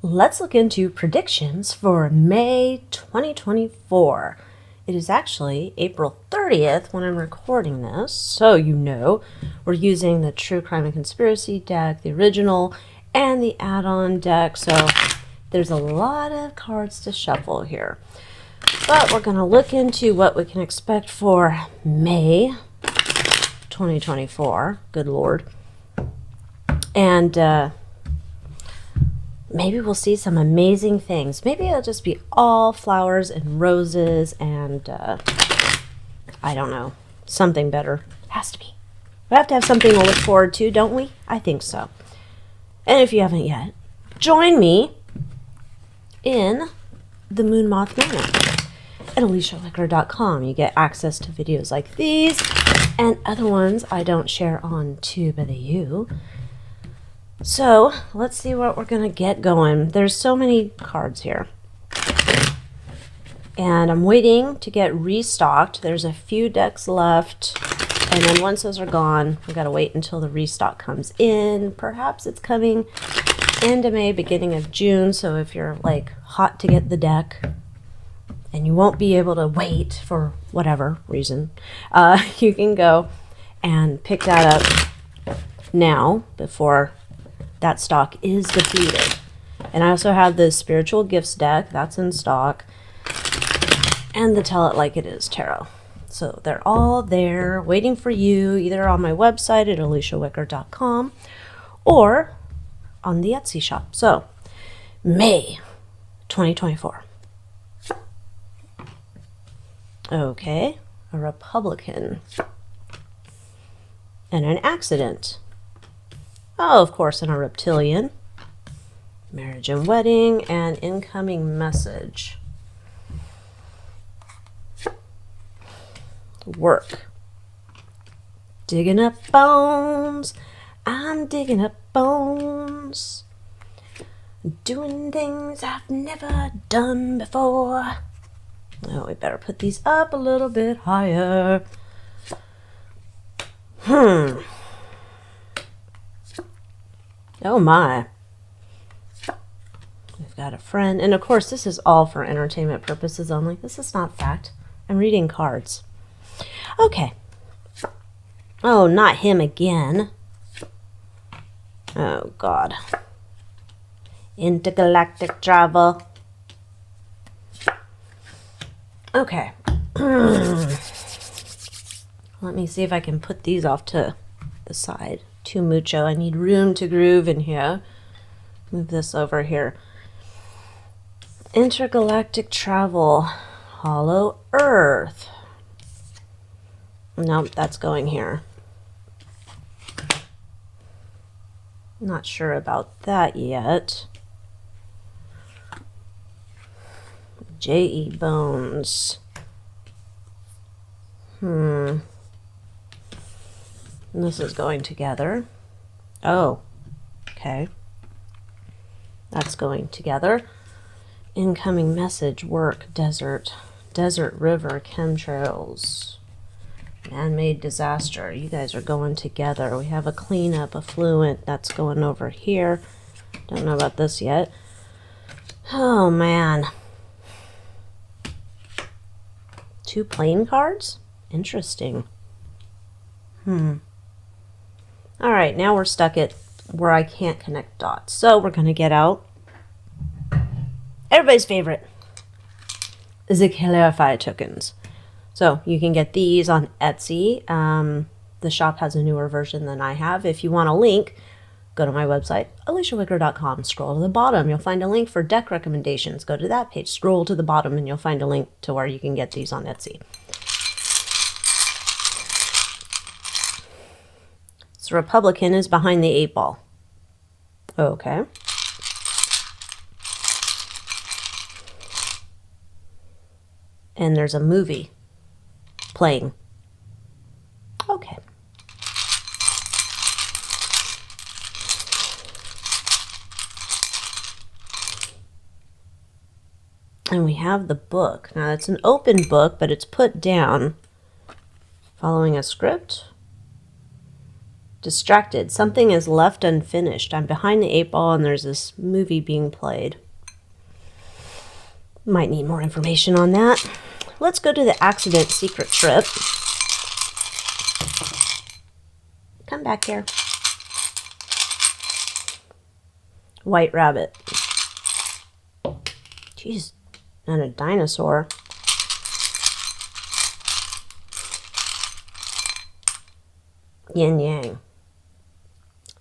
Let's look into predictions for May 2024. It is actually April 30th when I'm recording this, so you know we're using the True Crime and Conspiracy deck, the original, and the add-on deck, so there's a lot of cards to shuffle here. But we're going to look into what we can expect for May 2024. Good Lord. And maybe we'll see some amazing things. Maybe it'll just be all flowers and roses and, I don't know, something better. Has to be. We have to have something to look forward to, don't we? I think so. And if you haven't yet, join me in the Moon Moth Manor at AlyciaWicker.com. You get access to videos like these and other ones I don't share on TubeOfTheU. So let's see what we're gonna get going. There's so many cards here, and I'm waiting to get restocked. There's a few decks left, and then once those are gone, we gotta wait until the restock comes in. Perhaps it's coming end of May, beginning of June. So if you're like hot to get the deck and you won't be able to wait for whatever reason, you can go and pick that up now before that stock is depleted. And I also have the Spiritual Gifts deck that's in stock, and the Tell It Like It Is tarot. So they're all there waiting for you, either on my website at AlyciaWicker.com or on the Etsy shop. So May 2024. Okay, a Republican and an accident. Oh, of course, and a reptilian. Marriage and wedding, and incoming message. Work. Digging up bones. I'm digging up bones. Doing things I've never done before. Oh, we better put these up a little bit higher. Oh my. We've got a friend. And of course, this is all for entertainment purposes only. This is not fact. I'm reading cards. Okay. Oh, not him again. Oh, God. Intergalactic travel. Okay. Let me see if I can put these off to the side. Too mucho. I need room to groove in here. Move this over here. Intergalactic travel. Hollow Earth. Nope, that's going here. Not sure about that yet. J.E. Bones. This is going together. Oh, okay. That's going together. Incoming message, work, desert, desert river, chemtrails, man-made disaster. You guys are going together. We have a cleanup, affluent, that's going over here. Don't know about this yet. Oh, man. 2 plain cards? Interesting. All right, now we're stuck at where I can't connect dots. So we're going to get out everybody's favorite, the Clarify tokens. So you can get these on Etsy. The shop has a newer version than I have. If you want a link, go to my website, AlyciaWicker.com. Scroll to the bottom. You'll find a link for deck recommendations. Go to that page. Scroll to the bottom, and you'll find a link to where you can get these on Etsy. So Republican is behind the 8 ball. Okay. And there's a movie playing. Okay. And we have the book. Now it's an open book, but it's put down following a script. Distracted. Something is left unfinished. I'm behind the 8 ball and there's this movie being played. Might need more information on that. Let's go to the accident secret trip. Come back here. White rabbit. Jeez, and a dinosaur. Yin yang.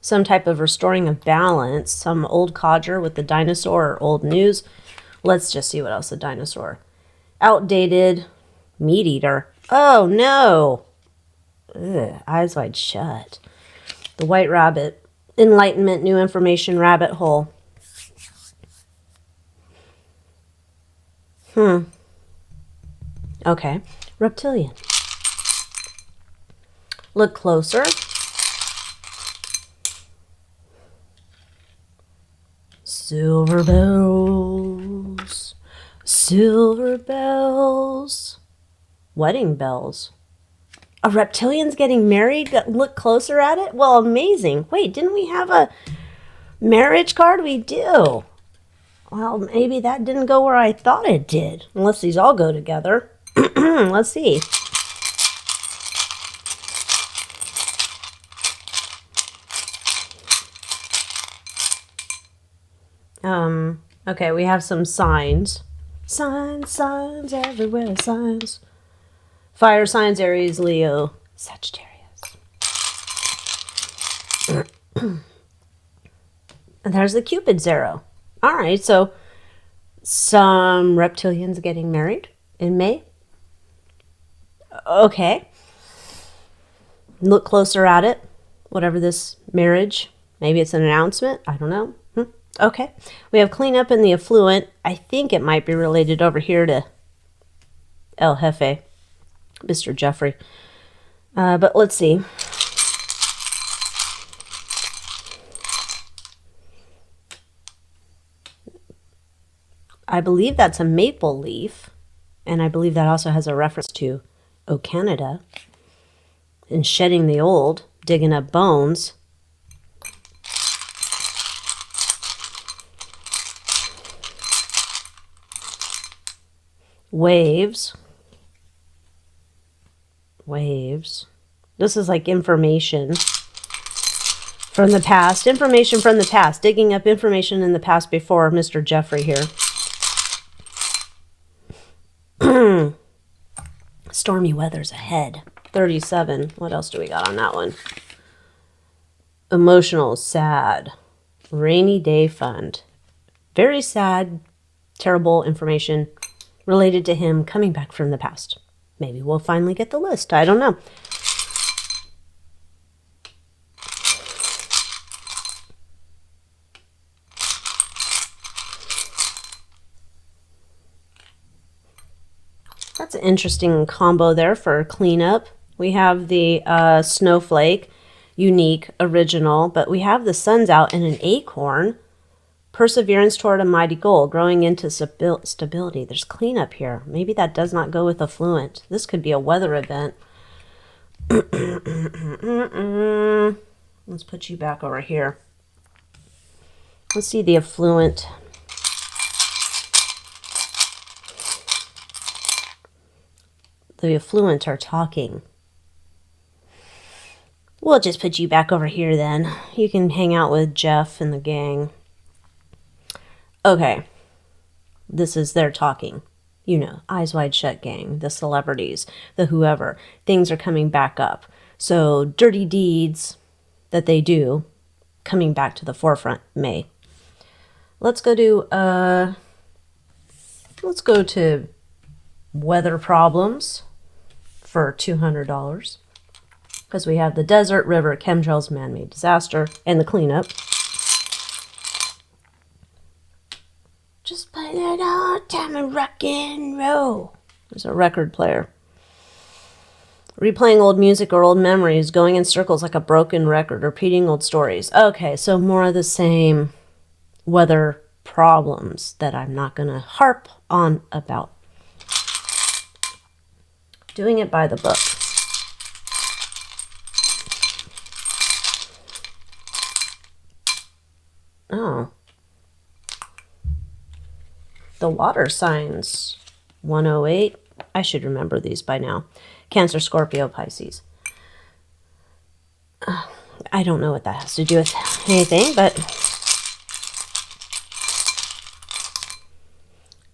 Some type of restoring of balance. Some old codger with the dinosaur or old news. Let's just see what else the dinosaur. Outdated meat eater. Oh no. Ugh, eyes wide shut. The white rabbit. Enlightenment, new information, rabbit hole. Okay. Reptilian. Look closer. Silver bells. Silver bells. Wedding bells. A reptilian's getting married? Look closer at it? Well, amazing. Wait, didn't we have a marriage card? We do. Well, maybe that didn't go where I thought it did. Unless these all go together. Let's see. Okay, we have some signs. Signs everywhere, signs. Fire signs, Aries, Leo, Sagittarius. And there's the Cupid's arrow. All right, so some reptilians getting married in May. Okay. Look closer at it. Whatever this marriage, maybe it's an announcement. I don't know. Okay. We have cleanup in the affluent. I think it might be related over here to El Jefe, Mr. Jeffrey. But let's see. I believe that's a maple leaf. And I believe that also has a reference to O Canada. And shedding the old, digging up bones. Waves. This is like information from the past. Information from the past. Digging up information in the past before Mr. Jeffrey here. Stormy weather's ahead. 37. What else do we got on that one? Emotional, sad. Rainy day fund. Very sad, terrible information related to him coming back from the past. Maybe we'll finally get the list. I don't know. That's an interesting combo there for cleanup. We have the snowflake, unique, original, but we have the sun's out and an acorn. Perseverance toward a mighty goal, growing into stability. There's cleanup here. Maybe that does not go with affluent. This could be a weather event. Let's put you back over here. Let's see the affluent. The affluent are talking. We'll just put you back over here then. You can hang out with Jeff and the gang. Okay, this is their talking. You know, eyes wide shut gang, the celebrities, the whoever. Things are coming back up. So dirty deeds that they do coming back to the forefront. May. Let's go to weather problems for $200 because we have the desert, river, chemtrails, man-made disaster, and the cleanup. Just play that old time and rock and roll. There's a record player. Replaying old music or old memories, going in circles like a broken record, repeating old stories. Okay, so more of the same weather problems that I'm not going to harp on about. Doing it by the book. Oh. The water signs. 108. I should remember these by now. Cancer, Scorpio, Pisces. I don't know what that has to do with anything, but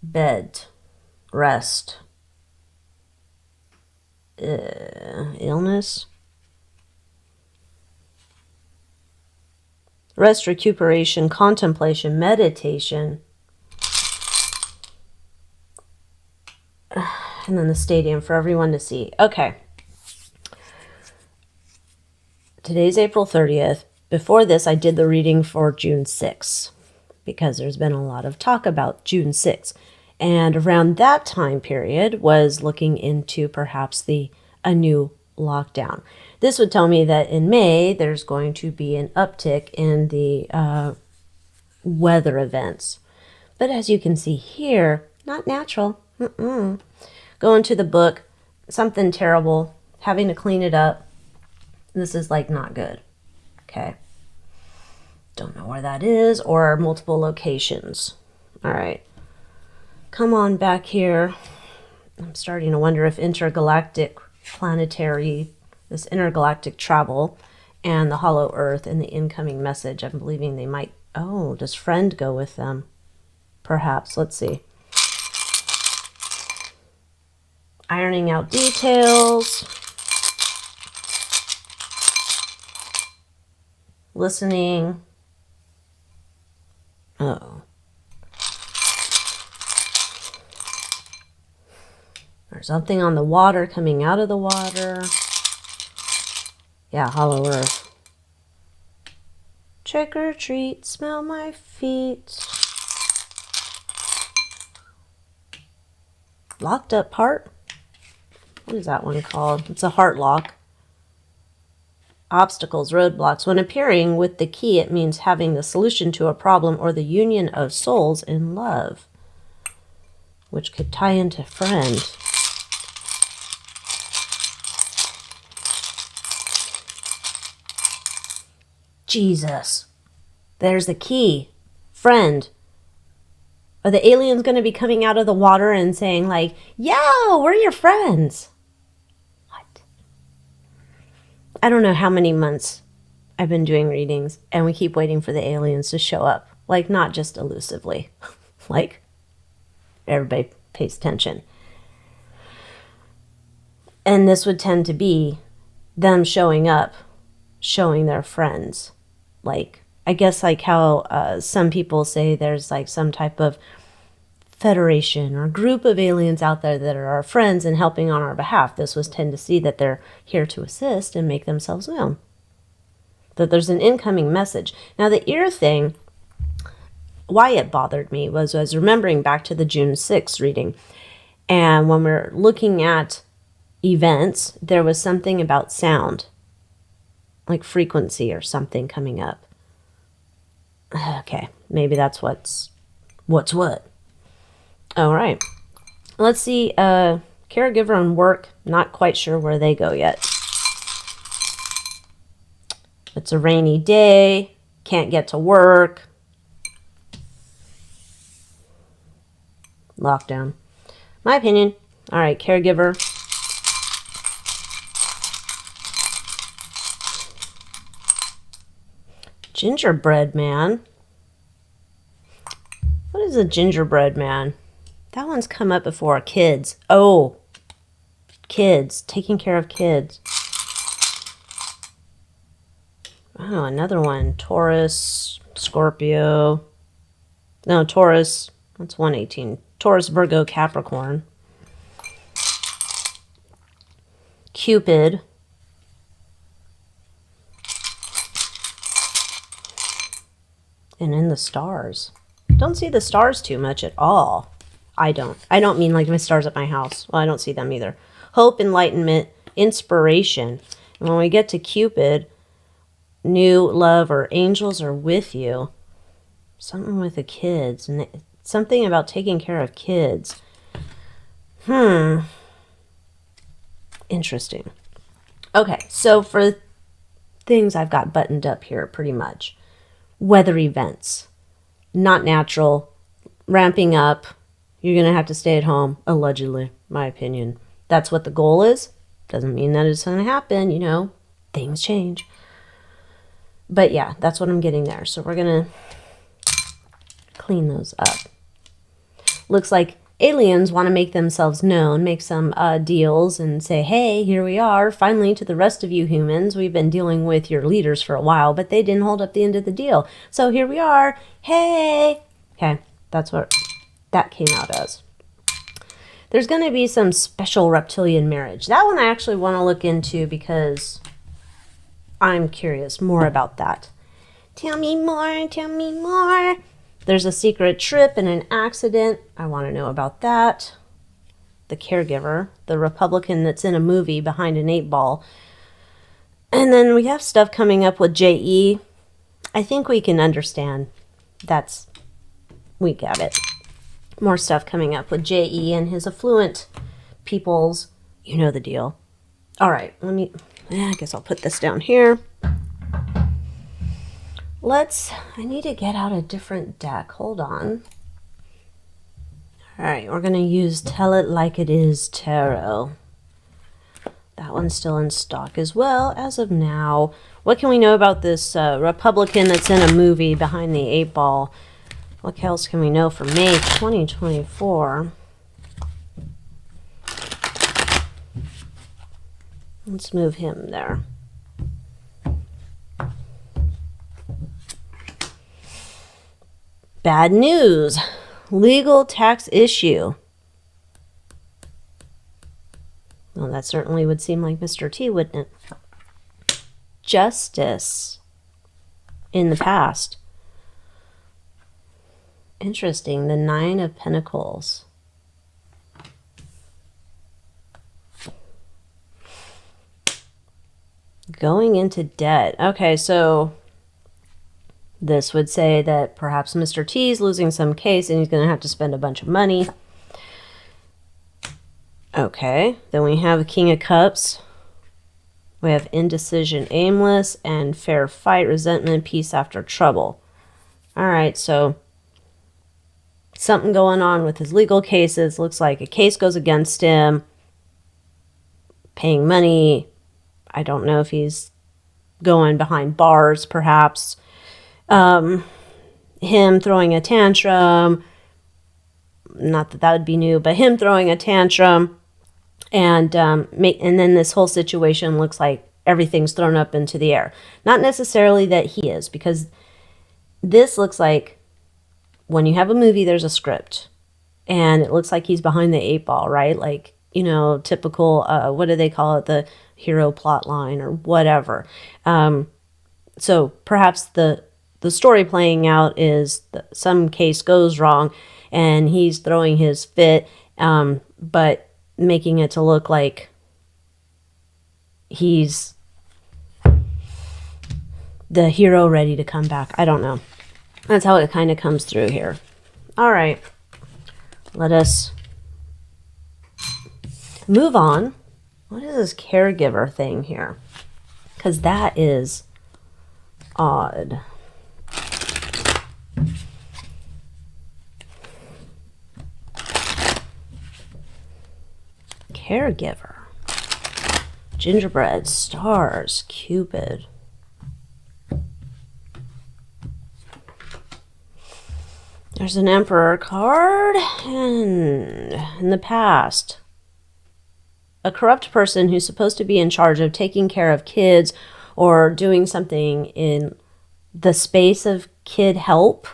bed, rest, illness, rest, recuperation, contemplation, meditation, and then the stadium for everyone to see. Okay. Today's April 30th. Before this, I did the reading for June 6th because there's been a lot of talk about June 6th. And around that time period was looking into perhaps a new lockdown. This would tell me that in May, there's going to be an uptick in the weather events. But as you can see here, not natural. Go into the book, something terrible, having to clean it up. This is like not good. Okay. Don't know where that is or multiple locations. All right. Come on back here. I'm starting to wonder if intergalactic planetary, this intergalactic travel and the hollow earth and the incoming message, I'm believing they might, oh, does friend go with them? Perhaps. Let's see. Ironing out details. Listening. Uh-oh. There's something on the water coming out of the water. Yeah, hollow earth. Trick or treat, smell my feet. Locked up heart. What is that one called? It's a heart lock. Obstacles, roadblocks. When appearing with the key, it means having the solution to a problem or the union of souls in love, which could tie into friend. Jesus. There's the key. Friend. Are the aliens going to be coming out of the water and saying like, yo, we're your friends? I don't know how many months I've been doing readings, and we keep waiting for the aliens to show up. Like, not just elusively. Like, everybody pays attention. And this would tend to be them showing up, showing their friends. Like, I guess like how some people say there's like some type of federation or group of aliens out there that are our friends and helping on our behalf. This was tend to see that they're here to assist and make themselves known. That there's an incoming message. Now the ear thing, why it bothered me was I was remembering back to the June 6th reading. And when we're looking at events, there was something about sound, like frequency or something coming up. Okay, maybe that's what's what. All right. Let's see. Caregiver and work. Not quite sure where they go yet. It's a rainy day. Can't get to work. Lockdown. My opinion. All right. Caregiver. Gingerbread man. What is a gingerbread man? That one's come up before. Kids. Oh, kids. Taking care of kids. Oh, another one. Taurus, Scorpio. No, Taurus. That's 118. Taurus, Virgo, Capricorn. Cupid. And in the stars. Don't see the stars too much at all. I don't mean like my stars at my house. Well, I don't see them either. Hope, enlightenment, inspiration. And when we get to Cupid, new love or angels are with you. Something with the kids. And something about taking care of kids. Interesting. Okay, so for things I've got buttoned up here pretty much. Weather events. not natural, ramping up. You're going to have to stay at home, allegedly, my opinion. That's what the goal is. Doesn't mean that it's going to happen, you know. Things change. But yeah, that's what I'm getting there. So we're going to clean those up. Looks like aliens want to make themselves known, make some deals and say, hey, here we are, finally, to the rest of you humans. We've been dealing with your leaders for a while, but they didn't hold up the end of the deal. So here we are. Hey. Okay, that's what that came out as. There's going to be some special reptilian marriage. That one I actually want to look into because I'm curious more about that. Tell me more, tell me more. There's a secret trip and an accident. I want to know about that. The caregiver, the Republican that's in a movie behind an 8-ball. And then we have stuff coming up with J.E. I think we can understand. We got it. More stuff coming up with J.E. and his affluent peoples. You know the deal. All right, I guess I'll put this down here. I need to get out a different deck. Hold on. All right, we're going to use Tell It Like It Is Tarot. That one's still in stock as well as of now. What can we know about this Republican that's in a movie behind the 8-ball? What else can we know for May 2024? Let's move him there. Bad news. Legal tax issue. Well, that certainly would seem like Mr. T, wouldn't it? Justice in the past. Interesting. The 9 of Pentacles. Going into debt. Okay, so this would say that perhaps Mr. T is losing some case and he's going to have to spend a bunch of money. Okay, then we have the King of Cups. We have indecision, aimless, and fair fight, resentment, peace after trouble. All right, so something going on with his legal cases. Looks like a case goes against him. Paying money. I don't know if he's going behind bars, perhaps. Him throwing a tantrum. Not that would be new, but him throwing a tantrum. And then this whole situation looks like everything's thrown up into the air. Not necessarily that he is, because this looks like when you have a movie, there's a script. And it looks like he's behind the 8-ball, right? Like, you know, typical, what do they call it? The hero plot line or whatever. So perhaps the story playing out is that some case goes wrong and he's throwing his fit, but making it to look like he's the hero ready to come back. I don't know. That's how it kind of comes through here. All right. Let us move on. What is this caregiver thing here? Because that is odd. Caregiver. Gingerbread, stars, Cupid. There's an Emperor card, and in the past, a corrupt person who's supposed to be in charge of taking care of kids or doing something in the space of kid help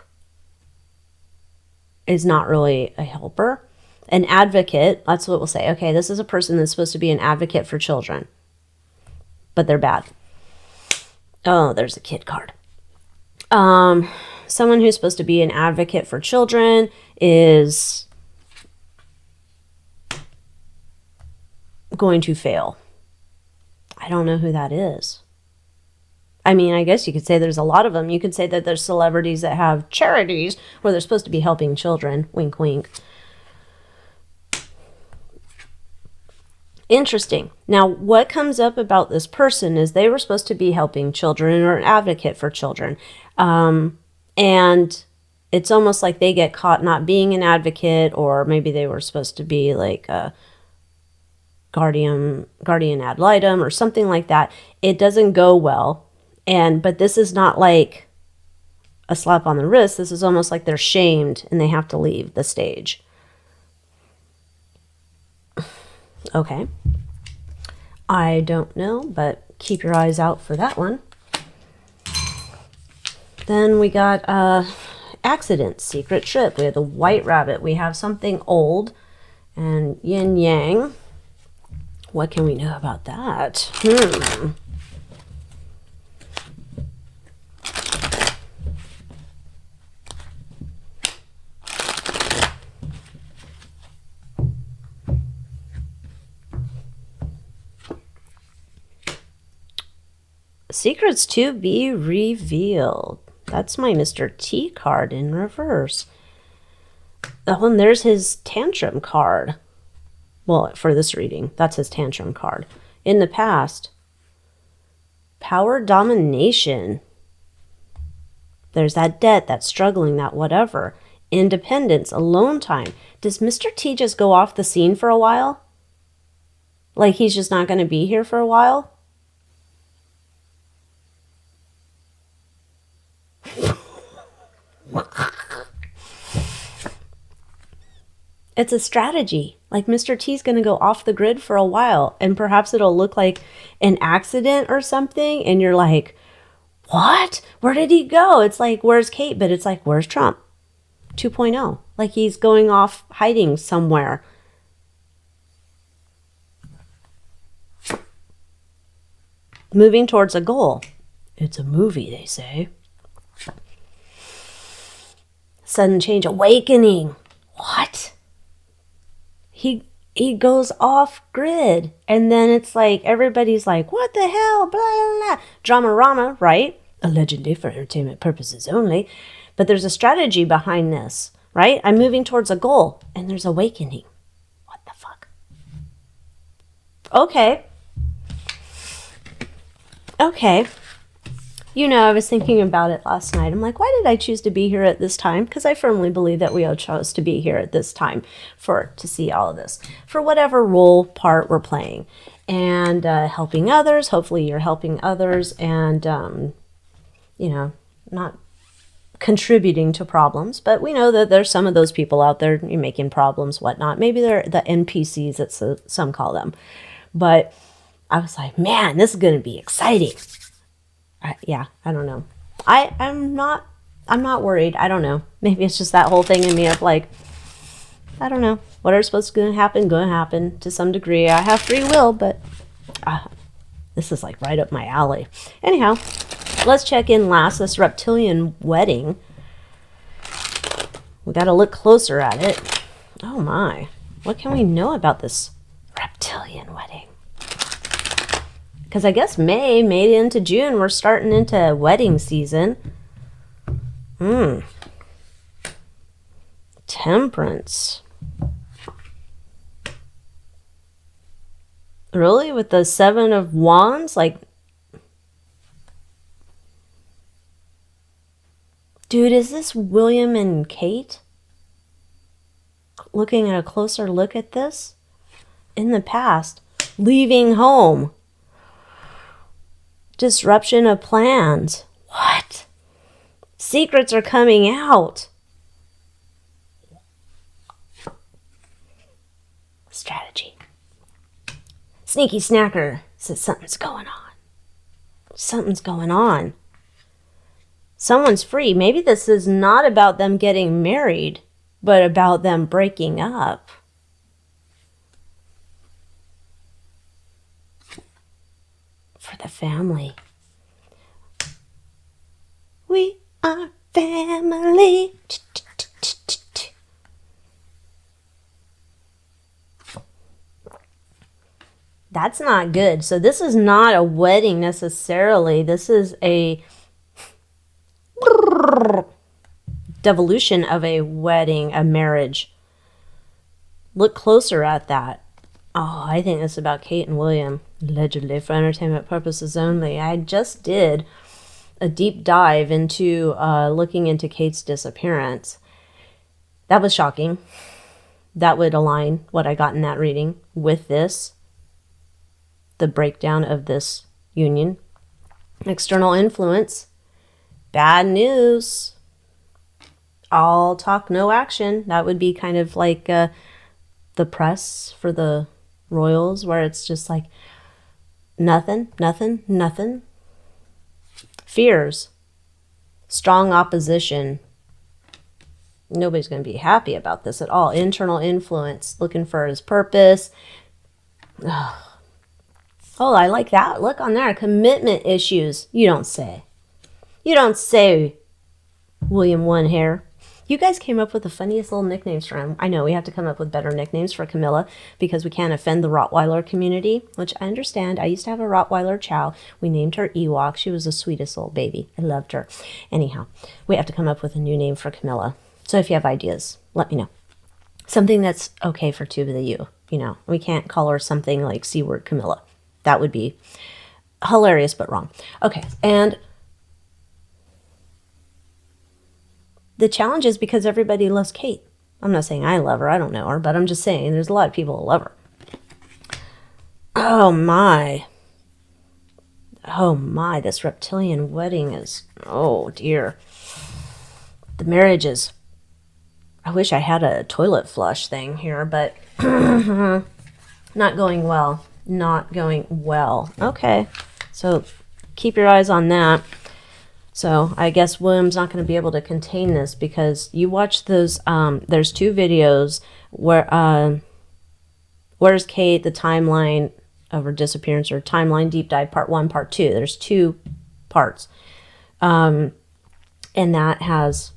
is not really a helper. An advocate, that's what we'll say. Okay, this is a person that's supposed to be an advocate for children, but they're bad. Oh, there's a kid card. Someone who's supposed to be an advocate for children is going to fail. I don't know who that is. I mean, I guess you could say there's a lot of them. You could say that there's celebrities that have charities where they're supposed to be helping children. Wink, wink. Interesting. Now, what comes up about this person is they were supposed to be helping children or an advocate for children. And it's almost like they get caught not being an advocate, or maybe they were supposed to be like a guardian ad litem or something like that. It doesn't go well. But this is not like a slap on the wrist. This is almost like they're shamed and they have to leave the stage. Okay. I don't know, but keep your eyes out for that one. Then we got accident, secret trip. We have the white rabbit. We have something old and yin yang. What can we know about that? Secrets to be revealed. That's my Mr. T card in reverse. Oh, and there's his tantrum card. Well, for this reading, that's his tantrum card. In the past, power domination. There's that debt, that struggling, that whatever. Independence, alone time. Does Mr. T just go off the scene for a while? Like he's just not going to be here for a while? It's a strategy. Like Mr. T's going to go off the grid for a while, and perhaps it'll look like an accident or something, and you're like, what? Where did he go? It's like, where's Kate? But it's like, where's Trump 2.0? Like he's going off hiding somewhere. Moving towards a goal. It's a movie, they say. Sudden change, awakening. What? He goes off grid, and then it's like everybody's like, what the hell, blah, blah, blah. Drama-rama, right? Allegedly for entertainment purposes only. But there's a strategy behind this, right? I'm moving towards a goal, and there's awakening. What the fuck? Okay. You know, I was thinking about it last night. I'm like, why did I choose to be here at this time? Because I firmly believe that we all chose to be here at this time to see all of this, for whatever role part we're playing, and helping others. Hopefully you're helping others, and, you know, not contributing to problems. But we know that there's some of those people out there making problems, whatnot. Maybe they're the NPCs, that some call them. But I was like, man, this is going to be exciting. Yeah, I don't know. I'm not worried. I don't know. Maybe it's just that whole thing in me of like, I don't know. Whatever's supposed to happen to some degree. I have free will, but this is like right up my alley. Anyhow, let's check in last, this reptilian wedding. We got to look closer at it. Oh my. What can we know about this reptilian wedding? Because I guess May into June, we're starting into wedding season. Temperance. Really? With the 7 of Wands? Like, dude, is this William and Kate? Looking at a closer look at this? In the past, leaving home. Disruption of plans. What? Secrets are coming out. Strategy. Sneaky Snacker says something's going on. Something's going on. Someone's free. Maybe this is not about them getting married, but about them breaking up. For the family. We are family. That's not good. So this is not a wedding necessarily. This is a devolution of a wedding, a marriage. Look closer at that. Oh, I think it's about Kate and William. Allegedly for entertainment purposes only. I just did a deep dive into looking into Kate's disappearance. That was shocking. That would align what I got in that reading with this, the breakdown of this union. External influence, bad news. All talk, no action. That would be kind of like the press for the royals, where it's just like nothing, nothing, nothing. Fears, strong opposition. Nobody's going to be happy about this at all. Internal influence, looking for his purpose. Ugh. Oh, I like that. Look on there. Commitment issues. You don't say. You don't say, William One Hair. You guys came up with the funniest little nicknames for him. I know we have to come up with better nicknames for Camilla because we can't offend the Rottweiler community, which I understand. I used to have a Rottweiler chow. We named her Ewok. She was the sweetest little baby. I loved her. Anyhow, we have to come up with a new name for Camilla. So if you have ideas, let me know. Something that's okay for Tuba the U. You know, we can't call her something like C-word Camilla. That would be hilarious but wrong. Okay, and the challenge is because everybody loves Kate. I'm not saying I love her. I don't know her, but I'm just saying there's a lot of people who love her. Oh my. Oh my, this reptilian wedding is, oh dear. The marriage is, I wish I had a toilet flush thing here, but not going well. Not going well. Okay, so keep your eyes on that. So I guess William's not going to be able to contain this because you watch those, there's 2 videos where, Where's Kate, the timeline of her disappearance, or timeline deep dive, part 1, part 2. There's 2 parts. And that has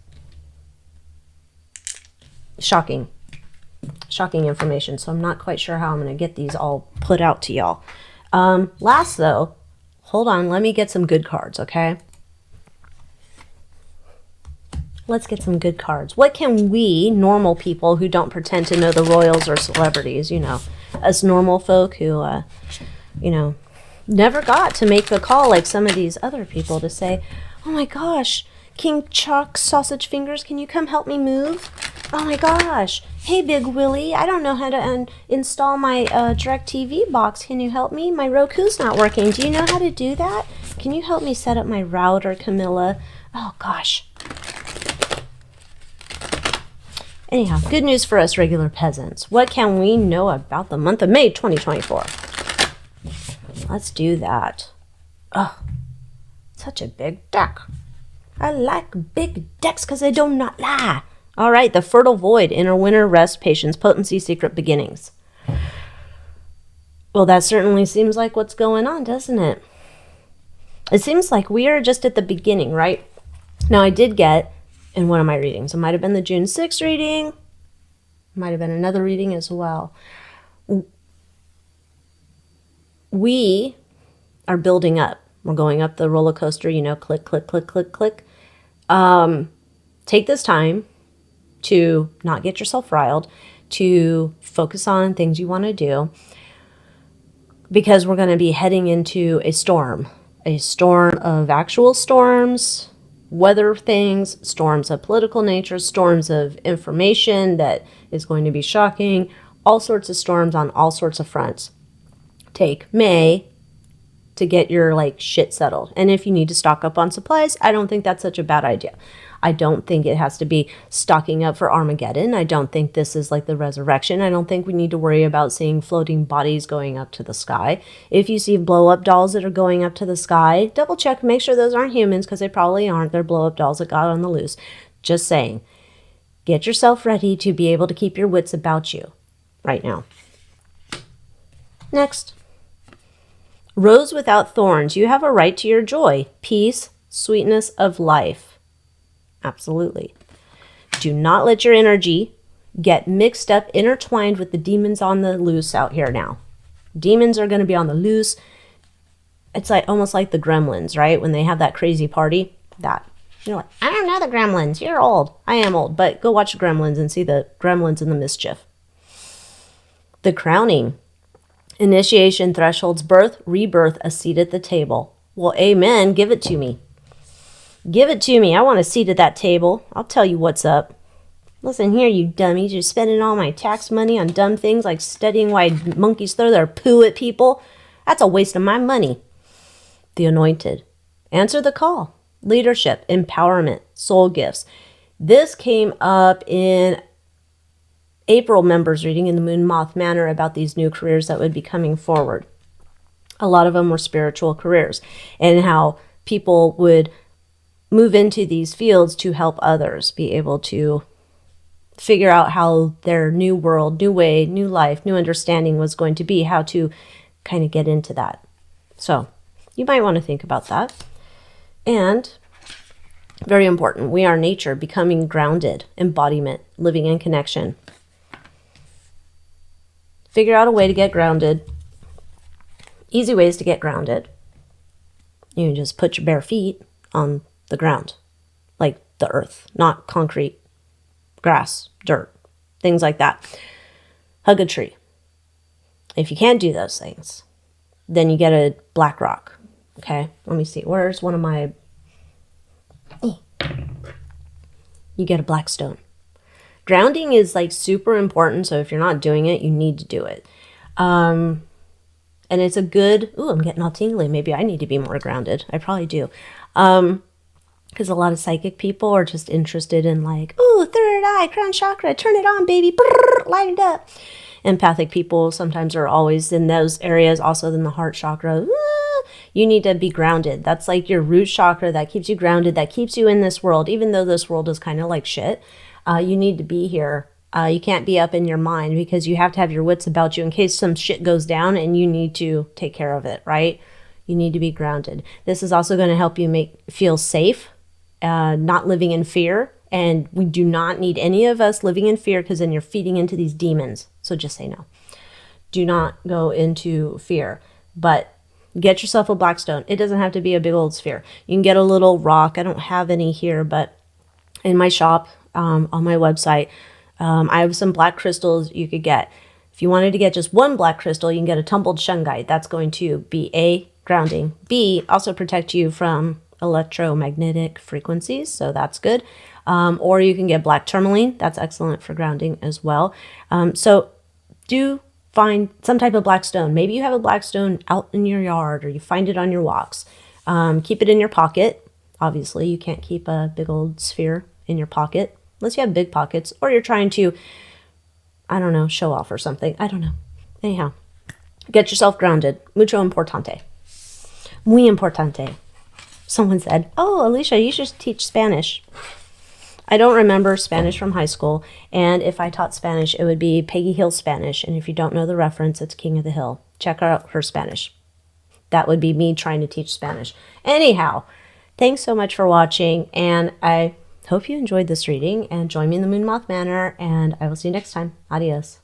shocking information. So I'm not quite sure how I'm going to get these all put out to y'all. Last though, hold on, let me get some good cards, okay? Let's get some good cards. What can we, normal people who don't pretend to know the royals or celebrities, you know, us normal folk who, you know, never got to make the call like some of these other people to say, oh my gosh, King Chuck Sausage Fingers, can you come help me move? Oh my gosh. Hey, Big Willie, I don't know how to install my DirecTV box. Can you help me? My Roku's not working. Do you know how to do that? Can you help me set up my router, Camilla? Oh gosh. Anyhow, good news for us regular peasants. What can we know about the month of May 2024? Let's do that. Oh, such a big deck. I like big decks because they do not lie. All right, the Fertile Void, Inner Winter, Rest, Patience, Potency, Secret Beginnings. Well, that certainly seems like what's going on, doesn't it? It seems like we are just at the beginning, right? Now, I did get, in one of my readings, it might have been the June 6th reading, might have been another reading as well. We are building up. We're going up the roller coaster, you know, click, click, click, click, click. Take this time to not get yourself riled, to focus on things you want to do, because we're going to be heading into a storm of actual storms, weather things, storms of political nature, storms of information that is going to be shocking, all sorts of storms on all sorts of fronts. Take May to get your shit settled. And if you need to stock up on supplies, I don't think that's such a bad idea. I don't think it has to be stocking up for Armageddon. I don't think this is like the resurrection. I don't think we need to worry about seeing floating bodies going up to the sky. If you see blow-up dolls that are going up to the sky, double check, make sure those aren't humans, because they probably aren't. They're blow-up dolls that got on the loose. Just saying. Get yourself ready to be able to keep your wits about you right now. Next. Rose without thorns. You have a right to your joy, peace, sweetness of life. Absolutely. Do not let your energy get mixed up, intertwined with the demons on the loose out here now. Demons are going to be on the loose. It's like almost like the gremlins, right? When they have that crazy party. That. You're like, I don't know the gremlins. You're old. I am old. But go watch Gremlins and see the gremlins in the mischief. The crowning. Initiation, thresholds, birth, rebirth, a seat at the table. Well, amen. Give it to me. Give it to me. I want a seat at that table. I'll tell you what's up. Listen here, you dummies. You're spending all my tax money on dumb things like studying why monkeys throw their poo at people. That's a waste of my money. The anointed. Answer the call. Leadership, empowerment, soul gifts. This came up in April members reading in the Moon Moth Manor about these new careers that would be coming forward. A lot of them were spiritual careers and how people would move into these fields to help others be able to figure out how their new world, new way, new life, new understanding was going to be, how to kind of get into that. So you might want to think about that. And very important, we are nature, becoming grounded, embodiment, living in connection. Figure out a way to get grounded. Easy ways to get grounded. You can just put your bare feet on the ground, like the earth, not concrete, grass, dirt, things like that. Hug a tree. If you can't do those things, then you get a black rock. Okay, let me see. Where's one of my... You get a black stone. Grounding is like super important, so if you're not doing it, you need to do it. And it's a good... Ooh, I'm getting all tingly. Maybe I need to be more grounded. I probably do. Because a lot of psychic people are just interested in like, ooh, third eye, crown chakra, turn it on, baby, brrr, light it up. Empathic people sometimes are always in those areas, also in the heart chakra. You need to be grounded. That's like your root chakra that keeps you grounded, that keeps you in this world, even though this world is kind of like shit. You need to be here. You can't be up in your mind because you have to have your wits about you in case some shit goes down and you need to take care of it, right? You need to be grounded. This is also going to help you feel safe, not living in fear. And we do not need any of us living in fear because then you're feeding into these demons. So just say no. Do not go into fear. But get yourself a black stone. It doesn't have to be a big old sphere. You can get a little rock. I don't have any here, but in my shop, on my website, I have some black crystals you could get. If you wanted to get just one black crystal, you can get a tumbled shungite. That's going to be A, grounding. B, also protect you from electromagnetic frequencies, so that's good. Or you can get black tourmaline. That's excellent for grounding as well. So do find some type of black stone. Maybe you have a black stone out in your yard or you find it on your walks. Keep it in your pocket. Obviously, you can't keep a big old sphere in your pocket unless you have big pockets or you're trying to, I don't know, show off or something. I don't know. Anyhow, get yourself grounded. Mucho importante. Muy importante. Someone said, oh, Alycia, you should teach Spanish. I don't remember Spanish from high school, and if I taught Spanish, it would be Peggy Hill Spanish, and if you don't know the reference, it's King of the Hill. Check out her Spanish. That would be me trying to teach Spanish. Anyhow, thanks so much for watching, and I hope you enjoyed this reading, and join me in the Moon Moth Manor, and I will see you next time. Adios.